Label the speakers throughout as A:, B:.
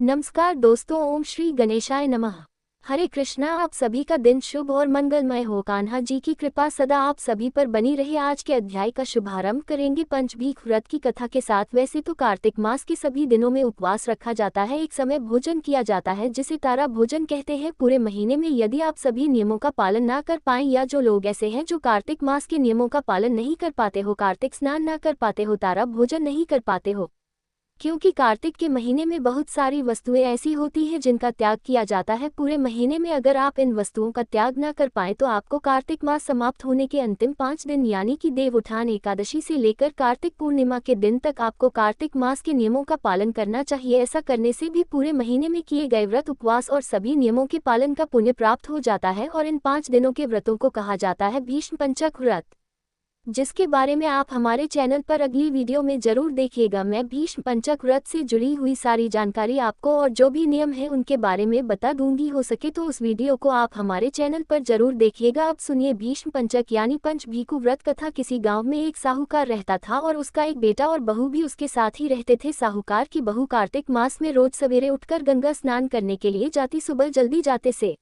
A: नमस्कार दोस्तों, ओम श्री गणेशाय नमः। हरे कृष्णा। आप सभी का दिन शुभ और मंगलमय हो। कान्हा जी की कृपा सदा आप सभी पर बनी रहे। आज के अध्याय का शुभारंभ करेंगे पंचभीख व्रत की कथा के साथ। वैसे तो कार्तिक मास के सभी दिनों में उपवास रखा जाता है, एक समय भोजन किया जाता है जिसे तारा भोजन कहते हैं। पूरे महीने में यदि आप सभी नियमों का पालन ना कर पाएं, या जो लोग ऐसे हैं जो कार्तिक मास के नियमों का पालन नहीं कर पाते हो, कार्तिक स्नान ना कर पाते हो, तारा भोजन नहीं कर पाते हो, क्योंकि कार्तिक के महीने में बहुत सारी वस्तुएं ऐसी होती हैं जिनका त्याग किया जाता है पूरे महीने में। अगर आप इन वस्तुओं का त्याग न कर पाएं तो आपको कार्तिक मास समाप्त होने के अंतिम 5 दिन यानी कि देव उठान एकादशी से लेकर कार्तिक पूर्णिमा के दिन तक आपको कार्तिक मास के नियमों का पालन करना चाहिए। ऐसा करने से भी पूरे महीने में किए गए व्रत, उपवास और सभी नियमों के पालन का पुण्य प्राप्त हो जाता है। और इन 5 दिनों के व्रतों को कहा जाता है भीष्म पंचक व्रत, जिसके बारे में आप हमारे चैनल पर अगली वीडियो में जरूर देखिएगा। मैं भीष्म पंचक व्रत से जुड़ी हुई सारी जानकारी आपको और जो भी नियम है उनके बारे में बता दूंगी। हो सके तो उस वीडियो को आप हमारे चैनल पर जरूर देखिएगा। अब सुनिए भीष्म पंचक यानी पंचभीखु व्रत कथा। किसी गाँव में एक साहूकार रहता था और उसका एक बेटा और बहू भी उसके साथ ही रहते थे। साहूकार की बहू कार्तिक मास में रोज सवेरे उठकर गंगा स्नान करने के लिए जाती। सुबह जल्दी जाते से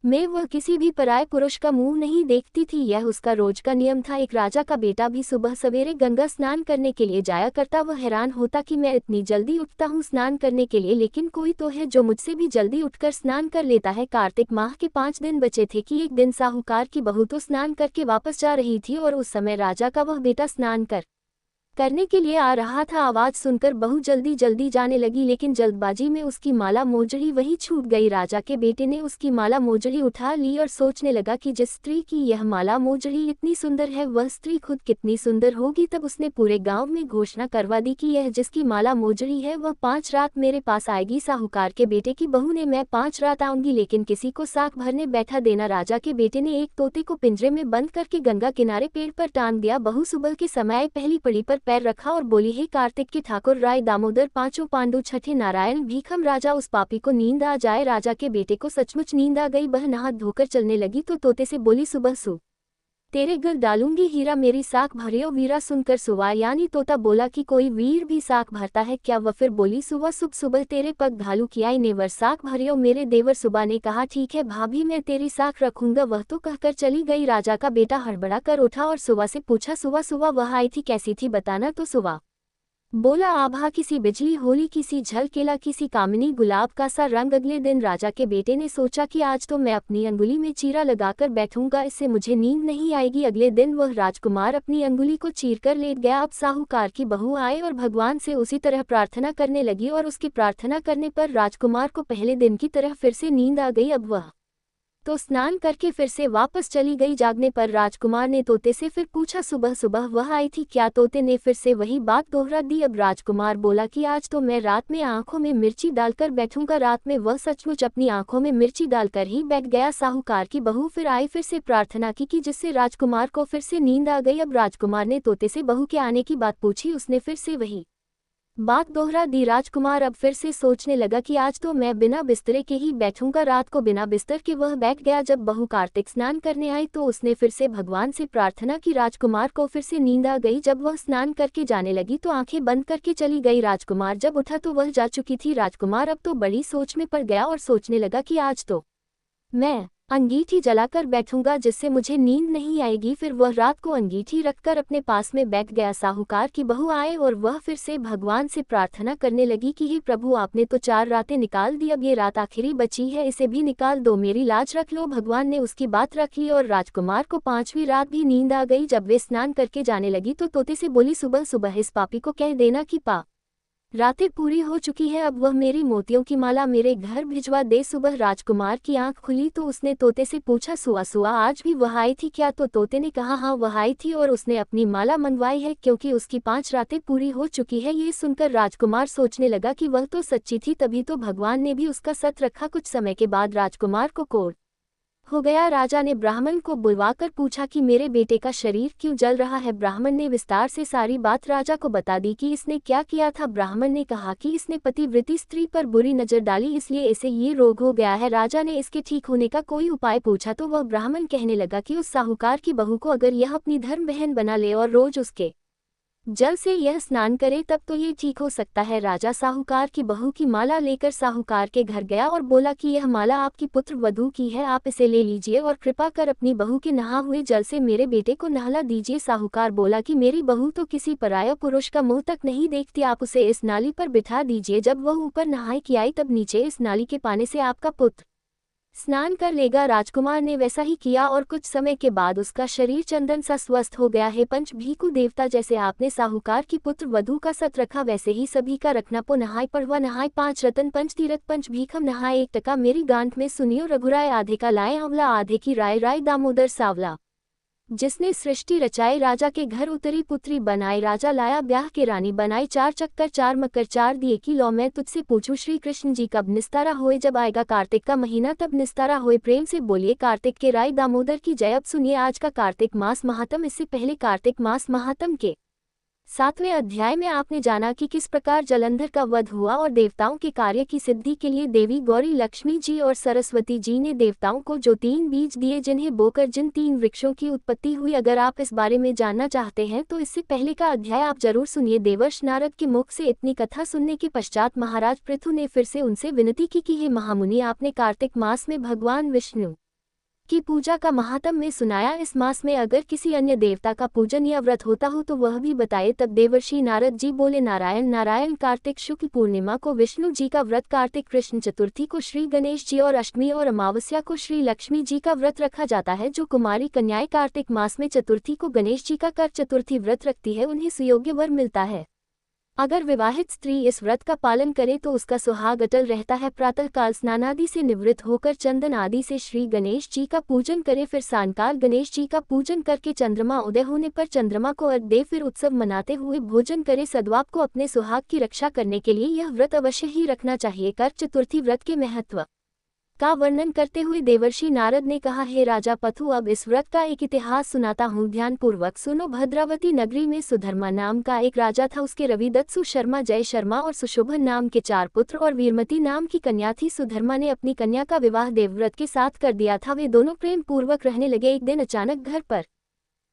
A: में वह किसी भी पराये पुरुष का मुंह नहीं देखती थी, यह उसका रोज का नियम था। एक राजा का बेटा भी सुबह सवेरे गंगा स्नान करने के लिए जाया करता। वह हैरान होता कि मैं इतनी जल्दी उठता हूँ स्नान करने के लिए, लेकिन कोई तो है जो मुझसे भी जल्दी उठकर स्नान कर लेता है। कार्तिक माह के 5 दिन बचे थे कि एक दिन साहूकार की बहू तो स्नान करके वापस जा रही थी और उस समय राजा का वह बेटा स्नान करने के लिए आ रहा था। आवाज सुनकर बहू जल्दी जल्दी जाने लगी, लेकिन जल्दबाजी में उसकी माला मोजड़ी वहीं छूट गई। राजा के बेटे ने उसकी माला मोजड़ी उठा ली और सोचने लगा कि जिस स्त्री की यह माला मोजड़ी इतनी सुंदर है, वह स्त्री खुद कितनी सुंदर होगी। तब उसने पूरे गांव में घोषणा करवा दी कि यह जिसकी माला मोजड़ी है वह 5 रात मेरे पास आएगी। साहूकार के बेटे की बहू ने, मैं 5 रात आऊंगी, लेकिन किसी को साख भरने बैठा देना। राजा के बेटे ने एक तोते को पिंजरे में बंद करके गंगा किनारे पेड़ पर टांग दिया। बहू सुबह के समय पहली पड़ी पर पैर रखा और बोली, हे कार्तिक के ठाकुर, राय दामोदर, पांचों पांडु, छठे नारायण, भीखम राजा, उस पापी को नींद आ जाए। राजा के बेटे को सचमुच नींद आ गई। वह नहा धोकर चलने लगी तो तोते से बोली, सुबह सु तेरे गल डालूंगी हीरा, मेरी साख भरियो वीरा। सुनकर सुवा यानी तोता बोला कि कोई वीर भी साख भरता है क्या? वह फिर बोली, सुबह सुबह सुबह तेरे पग घालू किया नेवर, साख भरियो मेरे देवर। सुबह ने कहा, ठीक है भाभी, मैं तेरी साख रखूंगा। वह तो कहकर चली गई। राजा का बेटा हड़बड़ा कर उठा और सुबह से पूछा, सुबह सुबह वह आई थी, कैसी थी बताना। तो सुबह बोला, आभा किसी बिजली होली, किसी झलकेला, किसी कामिनी गुलाब का सा रंग। अगले दिन राजा के बेटे ने सोचा कि आज तो मैं अपनी अंगुली में चीरा लगाकर बैठूंगा, इससे मुझे नींद नहीं आएगी। अगले दिन वह राजकुमार अपनी अंगुली को चीरकर लेट गया। अब साहूकार की बहू आए और भगवान से उसी तरह प्रार्थना करने लगी और उसकी प्रार्थना करने पर राजकुमार को पहले दिन की तरह फिर से नींद आ गई। अब वह तो स्नान करके फिर से वापस चली गई। जागने पर राजकुमार ने तोते से फिर पूछा, सुबह सुबह वह आई थी क्या? तोते ने फिर से वही बात दोहरा दी। अब राजकुमार बोला कि आज तो मैं रात में आंखों में मिर्ची डालकर बैठूंगा। रात में वह सचमुच अपनी आंखों में मिर्ची डालकर ही बैठ गया। साहूकार की बहू फिर आई, फिर से प्रार्थना की जिससे राजकुमार को फिर से नींद आ गई। अब राजकुमार ने तोते से बहू के आने की बात पूछी, उसने फिर से वही बात दोहरा दी। राजकुमार अब फिर से सोचने लगा कि आज तो मैं बिना बिस्तरे के ही बैठूंगा। रात को बिना बिस्तर के वह बैठ गया। जब बहू कार्तिक स्नान करने आई तो उसने फिर से भगवान से प्रार्थना की। राजकुमार को फिर से नींद आ गई। जब वह स्नान करके जाने लगी तो आंखें बंद करके चली गई। राजकुमार जब उठा तो वह जा चुकी थी। राजकुमार अब तो बड़ी सोच में पड़ गया और सोचने लगा कि आज तो मैं अंगीठी जलाकर बैठूंगा जिससे मुझे नींद नहीं आएगी। फिर वह रात को अंगीठी रखकर अपने पास में बैठ गया। साहूकार की बहू आए और वह फिर से भगवान से प्रार्थना करने लगी कि हे प्रभु, आपने तो 4 रातें निकाल दी, अब ये रात आखिरी बची है, इसे भी निकाल दो, मेरी लाज रख लो। भगवान ने उसकी बात रख ली और राजकुमार को 5वीं रात भी नींद आ गई। जब वे स्नान करके जाने लगी तो तोते से बोली, सुबह सुबह इस पापी को कह देना कि रातें पूरी हो चुकी है, अब वह मेरी मोतियों की माला मेरे घर भिजवा दे। सुबह राजकुमार की आंख खुली तो उसने तोते से पूछा, सुआ सुआ आज भी वह आई थी क्या? तो तोते ने कहा, हाँ वह आई थी और उसने अपनी माला मंगवाई है क्योंकि उसकी 5 रातें पूरी हो चुकी है। ये सुनकर राजकुमार सोचने लगा कि वह तो सच्ची थी, तभी तो भगवान ने भी उसका सत रखा। कुछ समय के बाद राजकुमार को कोढ़ हो गया। राजा ने ब्राह्मण को बुलवाकर पूछा कि मेरे बेटे का शरीर क्यों जल रहा है? ब्राह्मण ने विस्तार से सारी बात राजा को बता दी कि इसने क्या किया था। ब्राह्मण ने कहा कि इसने पतिव्रती स्त्री पर बुरी नजर डाली, इसलिए इसे ये रोग हो गया है। राजा ने इसके ठीक होने का कोई उपाय पूछा तो वह ब्राह्मण कहने लगा कि उस साहूकार की बहू को अगर यह अपनी धर्म बहन बना ले और रोज उसके जल से यह स्नान करे तब तो ये ठीक हो सकता है। राजा साहूकार की बहू की माला लेकर साहूकार के घर गया और बोला कि यह माला आपकी पुत्र वधू की है, आप इसे ले लीजिए और कृपा कर अपनी बहू के नहा हुए जल से मेरे बेटे को नहला दीजिए। साहूकार बोला कि मेरी बहू तो किसी पराया पुरुष का मुंह तक नहीं देखती, आप उसे इस नाली पर बिठा दीजिए। जब वह ऊपर नहाए की आई तब नीचे इस नाली के पानी से आपका पुत्र स्नान कर लेगा। राजकुमार ने वैसा ही किया और कुछ समय के बाद उसका शरीर चंदन सा स्वस्थ हो गया है। पंच भीखु देवता, जैसे आपने साहूकार की पुत्र वधू का सत रखा वैसे ही सभी का रखना। पो नहाय पड़वा नहाय 5 रतन पंच तीरथ पंच भीखम नहाय 1 टका। मेरी गांठ में सुनियो रघुराय, आधे का लाए अवला आधे की राय राय दामोदर सावला। जिसने सृष्टि रचाई राजा के घर उतरी पुत्री बनाई, राजा लाया ब्याह के रानी बनाई। 4 चक्कर 4 मकर 4 दिए की लो। मैं तुझसे पूछूं श्री कृष्ण जी कब निस्तारा होए, जब आएगा कार्तिक का महीना तब निस्तारा होए। प्रेम से बोलिए कार्तिक के राय दामोदर की जय। अब सुनिए आज का कार्तिक मास महात्म। इससे पहले कार्तिक मास महात्म के 7वें अध्याय में आपने जाना कि किस प्रकार जलंधर का वध हुआ और देवताओं के कार्य की सिद्धि के लिए देवी गौरी, लक्ष्मी जी और सरस्वती जी ने देवताओं को जो 3 बीज दिए, जिन्हें बोकर जिन 3 वृक्षों की उत्पत्ति हुई। अगर आप इस बारे में जानना चाहते हैं तो इससे पहले का अध्याय आप जरूर सुनिए। देवर्षि नारद के मुख से इतनी कथा सुनने के पश्चात महाराज पृथु ने फिर से उनसे विनती की कि हे महामुनि, आपने कार्तिक मास में भगवान विष्णु की पूजा का महात्म में सुनाया। इस मास में अगर किसी अन्य देवता का पूजन या व्रत होता हो तो वह भी बताए। तब देवर्षि नारद जी बोले, नारायण नारायण। कार्तिक शुक्ल पूर्णिमा को विष्णु जी का व्रत, कार्तिक कृष्ण चतुर्थी को श्री गणेश जी और अष्टमी और अमावस्या को श्री लक्ष्मी जी का व्रत रखा जाता है। जो कुमारी कन्याएं कार्तिक मास में चतुर्थी को गणेश जी का कर चतुर्थी व्रत रखती है उन्हें सुयोग्य वर मिलता है। अगर विवाहित स्त्री इस व्रत का पालन करे तो उसका सुहाग अटल रहता है। प्रातःकाल स्नानादि से निवृत्त होकर चंदन आदि से श्री गणेश जी का पूजन करे, फिर सायंकाल गणेश जी का पूजन करके चंद्रमा उदय होने पर चंद्रमा को अर्घ्य दे, फिर उत्सव मनाते हुए भोजन करे। सद्भाव को अपने सुहाग की रक्षा करने के लिए यह व्रत अवश्य ही रखना चाहिए। कर चतुर्थी व्रत के महत्व का वर्णन करते हुए देवर्षि नारद ने कहा, हे राजा पथु, अब इस व्रत का एक इतिहास सुनाता हूँ, ध्यानपूर्वक सुनो। भद्रावती नगरी में सुधर्मा नाम का एक राजा था। उसके रविदत्त, सुशर्मा, जय शर्मा और सुशोभन नाम के 4 पुत्र और वीरमती नाम की कन्या थी। सुधर्मा ने अपनी कन्या का विवाह देवव्रत के साथ कर दिया था। वे दोनों प्रेम पूर्वक रहने लगे। एक दिन अचानक घर पर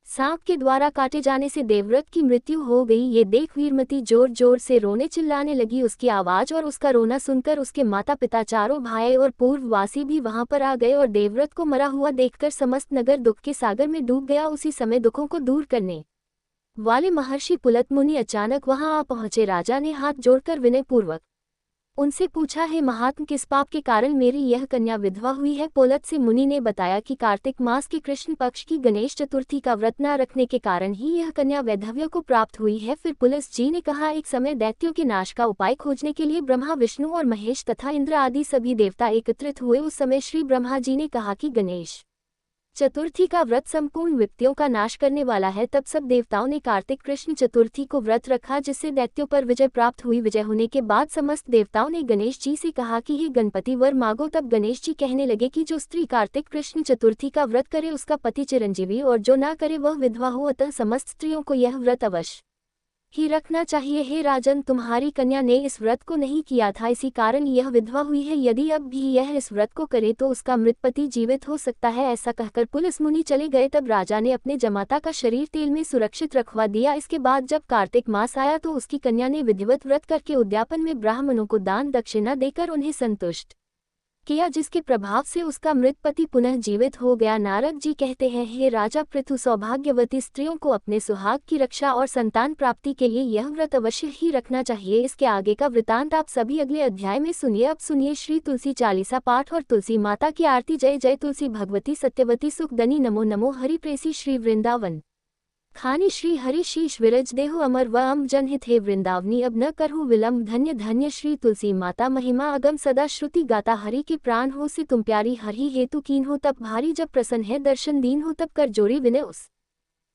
A: सांप के द्वारा काटे जाने से देवव्रत की मृत्यु हो गई। ये देख वीरमती जोर जोर से रोने चिल्लाने लगी। उसकी आवाज और उसका रोना सुनकर उसके माता पिता, चारों भाई और पूर्ववासी भी वहां पर आ गए और देवव्रत को मरा हुआ देखकर समस्त नगर दुख के सागर में डूब गया। उसी समय दुखों को दूर करने वाले महर्षि पुलत मुनि अचानक वहां आ पहुंचे। राजा ने हाथ जोड़कर विनय पूर्वक उनसे पूछा, हे महात्म, किस पाप के कारण मेरी यह कन्या विधवा हुई है? पुलत से मुनि ने बताया कि कार्तिक मास के कृष्ण पक्ष की गणेश चतुर्थी का व्रत न रखने के कारण ही यह कन्या वैधव्य को प्राप्त हुई है। फिर पुलस जी ने कहा, एक समय दैत्यों के नाश का उपाय खोजने के लिए ब्रह्मा, विष्णु और महेश तथा इंद्र आदि सभी देवता एकत्रित हुए। उस समय श्री ब्रह्मा जी ने कहा कि गणेश चतुर्थी का व्रत संपूर्ण विपत्तियों का नाश करने वाला है। तब सब देवताओं ने कार्तिक कृष्ण चतुर्थी को व्रत रखा, जिससे दैत्यों पर विजय प्राप्त हुई। विजय होने के बाद समस्त देवताओं ने गणेश जी से कहा कि हे गणपति, वर मांगो। तब गणेश जी कहने लगे कि जो स्त्री कार्तिक कृष्ण चतुर्थी का व्रत करे उसका पति चिरंजीवी और जो ना करे वह विधवा हो। अतः समस्त स्त्रियों को यह व्रत अवश्य ही रखना चाहिए। हे राजन, तुम्हारी कन्या ने इस व्रत को नहीं किया था, इसी कारण यह विधवा हुई है। यदि अब भी यह इस व्रत को करे तो उसका मृत पति जीवित हो सकता है। ऐसा कहकर पुलस मुनि चले गए। तब राजा ने अपने जमाता का शरीर तेल में सुरक्षित रखवा दिया। इसके बाद जब कार्तिक मास आया तो उसकी कन्या ने विधिवत व्रत करके उद्यापन में ब्राह्मणों को दान दक्षिणा देकर उन्हें संतुष्ट किया, जिसके प्रभाव से उसका मृत पति पुनः जीवित हो गया। नारद जी कहते हैं, हे राजा पृथु, सौभाग्यवती स्त्रियों को अपने सुहाग की रक्षा और संतान प्राप्ति के लिए यह व्रत अवश्य ही रखना चाहिए। इसके आगे का वृतांत आप सभी अगले अध्याय में सुनिए। अब सुनिए श्री तुलसी चालीसा पाठ और तुलसी माता की आरती। जय जय तुलसी भगवती सत्यवती सुखदनी, नमो नमो हरि प्रेसी श्री वृंदावन खानी, श्री हरि शीश विरज देहु अमर व अम जनहित। हे वृंदावनी, अब न करहु विलम्ब, धन्य धन्य श्री तुलसी माता, महिमा अगम सदा श्रुति गाता। हरि के प्राण हो से तुम प्यारी, हरि हेतु कीन हो तब भारी, जब प्रसन्न है दर्शन दीन हो तब कर जोड़ी विनय उस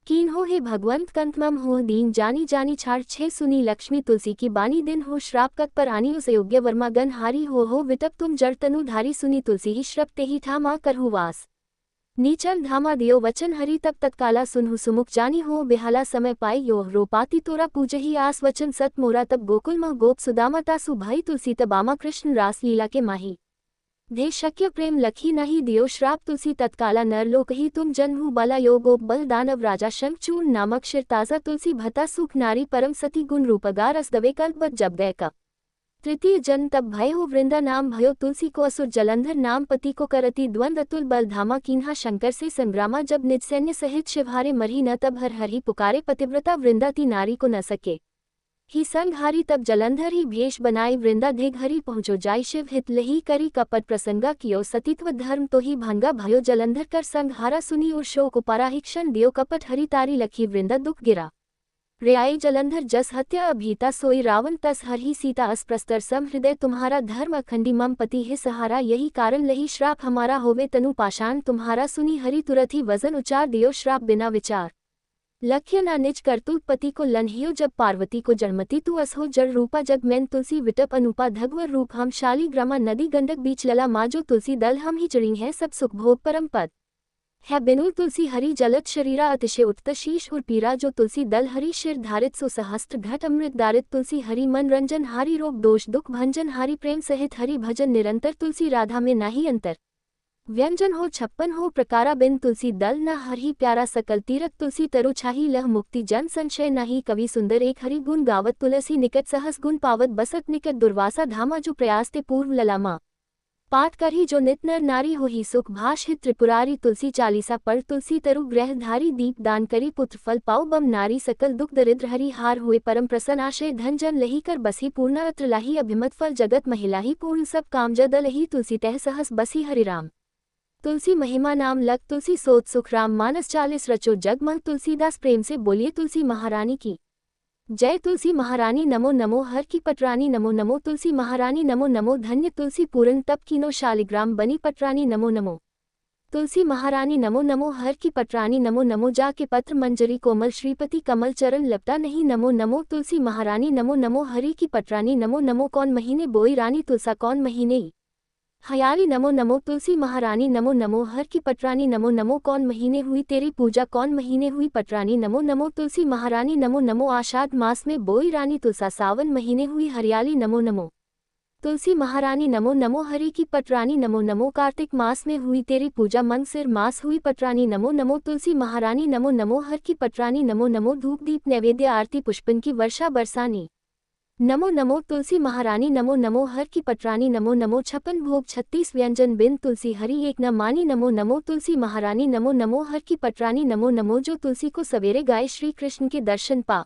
A: कीन हो। हे भगवंत कंतमम हो दीन जानी जानी, छाड़ 6 सुनी लक्ष्मी तुलसी की बानी। दिन हो श्राप कत पर आनी, उस योग्य वर्मा गन हारी हो विटप तुम जड़ तनु धारी। सुनी तुलसी ही श्रप ते ही ठामा करहु वास, नीचल धामा दियो वचन हरि तब तत्काला सुनहु सुमुख जानी। हो बेहाला समय पाई यो रोपाती तोरा पूजही आस, वचन सत मोरा तब गोकुल मह गोप सुदामा तासु भाई। तुलसी तबामा कृष्ण रास लीला के माही। धे शक्य प्रेम लखी नहीं दियो श्राप तुलसी तत्काला नर लोक ही तुम जन्मु बला योगो बल दानव राजा शंख चूर्ण नामक शिर ताजा तुलसी भता सुख नारी परम सती गुण रूपगार असदवे कल्प जब गए का तृतीय जन्म तब भय हो वृंदा नाम भयो तुलसी को असुर जलंधर नाम पति को करती द्वंद अतुल बल धामा कीन्हा शंकर से संग्रामा जब निज सैन्य सहित शिवहारे मरही न तब हर हरि पुकारे पतिव्रता वृंदा ती नारी को न सके ही संग हारी तब जलंधर ही भेष बनाई वृंदा देघ हरि पहुँचो जाय शिव हित लही करी कपट प्रसंगा कियो सतीत्व धर्म तो ही भंगा भयो जलंधर कर संग हारा सुनी और शोक उपारा क्षण दियो कपट हरि तारी लखी वृंदा दुख गिरा रियाई जलंधर जस हत्या अभीता सोई रावण तस हर ही सीता अस्प्रस्तर सम हृदय तुम्हारा धर्म अखंडी मम पति है सहारा यही कारण लही श्राप हमारा होवे तनु पाषाण तुम्हारा सुनी हरि तुरत ही वजन उचार दियो श्राप बिना विचार लक्ष्य ना निज करतूत पति को लन्हियो जब पार्वती को जन्मती तू असहो जड़ रूपा जग मैन तुलसी विटप अनुपा धगवर रूप हम शाली ग्रमा नदी गंडक बीच लला माँ जो तुलसी दल हम ही चढ़ी है सब सुख भोग परम पद है बिनु तुलसी हरि जलत शरीरा अतिशय उत्त शीश और पीरा जो तुलसी दल हरि शिर धारित सो सहस्त्र घट अमृत दारित तुलसी हरि मन रंजन हारी रोग दोष दुख भंजन हारी प्रेम सहित हरि भजन निरंतर तुलसी राधा में नाही अंतर व्यंजन हो 56 हो प्रकारा बिन तुलसी दल न हरि प्यारा सकल तीरथ तुलसी तरु छाही लह मुक्ति जन संशय नाही कवि सुंदर एक हरि गुण गावत तुलसी निकट सहस गुण पावत बसत निकट दुर्वासा धामा जो प्रयास ते पूर्व ललामा पाठ कर ही जो नित नर नारी हो ही सुख भाष हित त्रिपुरारी तुलसी चालीसा पढ़ तुलसी तरु ग्रह धारी दीप दान करी पुत्र फल पाओ बम नारी सकल दुख दरिद्र हरि हार हुए परम प्रसन्न आशय धन जन लही कर बसी पूर्ण अत्र लाही अभिमत फल जगत महिला ही पूर्ण सब काम जद लही तुलसी तह सहस बसी हरिराम तुलसी महिमा नाम लग तुलसी सोत सुख राम मानस 40 रचो जगमग तुलसीदास प्रेम से बोलिए तुलसी महारानी की जय तुलसी महारानी नमो नमो हर की पटरानी नमो नमो तुलसी महारानी नमो नमो धन्य तुलसी पूर्ण तप कीनो शालिग्राम बनी पटरानी नमो नमो तुलसी महारानी नमो नमो हर की पटरानी नमो नमो जाके पत्र मंजरी कोमल श्रीपति कमल चरण लपटा नहीं नमो नमो तुलसी महारानी नमो नमो हरि की पटरानी नमो नमो कौन महीने बोई रानी तुलसा कौन महीने हयाली नमो नमो तुलसी महारानी नमो नमो हर की पटरानी नमो नमो कौन महीने हुई तेरी पूजा कौन महीने हुई पटरानी नमो नमो तुलसी महारानी नमो नमो आषाढ़ मास में बोई रानी तुलसा सावन महीने हुई हरियाली नमो नमो तुलसी महारानी नमो नमो हरि की पटरानी नमो नमो कार्तिक मास में हुई तेरी पूजा मंगसिर मास हुई पटरानी नमो नमो तुलसी महारानी नमो नमो हर की पटरानी नमो नमो धूप दीप नैवेद्य आरती पुष्पन की वर्षा बरसानी नमो नमो तुलसी महारानी नमो नमो हर की पटरानी नमो नमो 56 भोग 36 व्यंजन बिन तुलसी हरि एक न मानी नमो नमो तुलसी महारानी नमो नमो हर की पटरानी नमो नमो जो तुलसी को सवेरे गाए श्री कृष्ण के दर्शन पा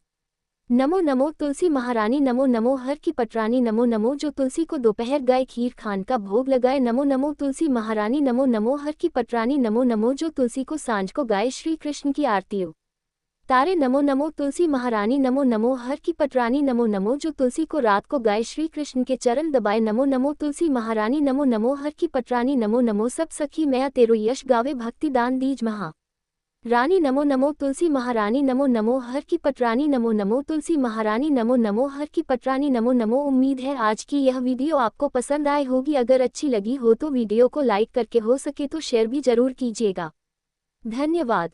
A: नमो नमो तुलसी महारानी नमो नमो हर की पटरानी नमो नमो जो तुलसी को दोपहर गाए खीर खान का भोग लगाए नमो नमो तुलसी महारानी नमो नमो हर की पटरानी नमो नमो जो तुलसी को सांझ को गाए श्री कृष्ण की आरती तारे नमो नमो तुलसी महारानी नमो नमो हर की पटरानी नमो नमो जो तुलसी को रात को गाए श्री कृष्ण के चरण दबाए नमो नमो तुलसी महारानी नमो नमो हर की पटरानी नमो नमो सब सखी मैं तेरो यश गावे भक्ति दान दीज महा रानी नमो नमो तुलसी महारानी नमो नमो हर की पटरानी नमो नमो तुलसी महारानी नमो नमो हर की पटरानी नमो नमो। उम्मीद है आज की यह वीडियो आपको पसंद आई होगी। अगर अच्छी लगी हो तो वीडियो को लाइक करके हो सके तो शेयर भी जरूर कीजिएगा। धन्यवाद।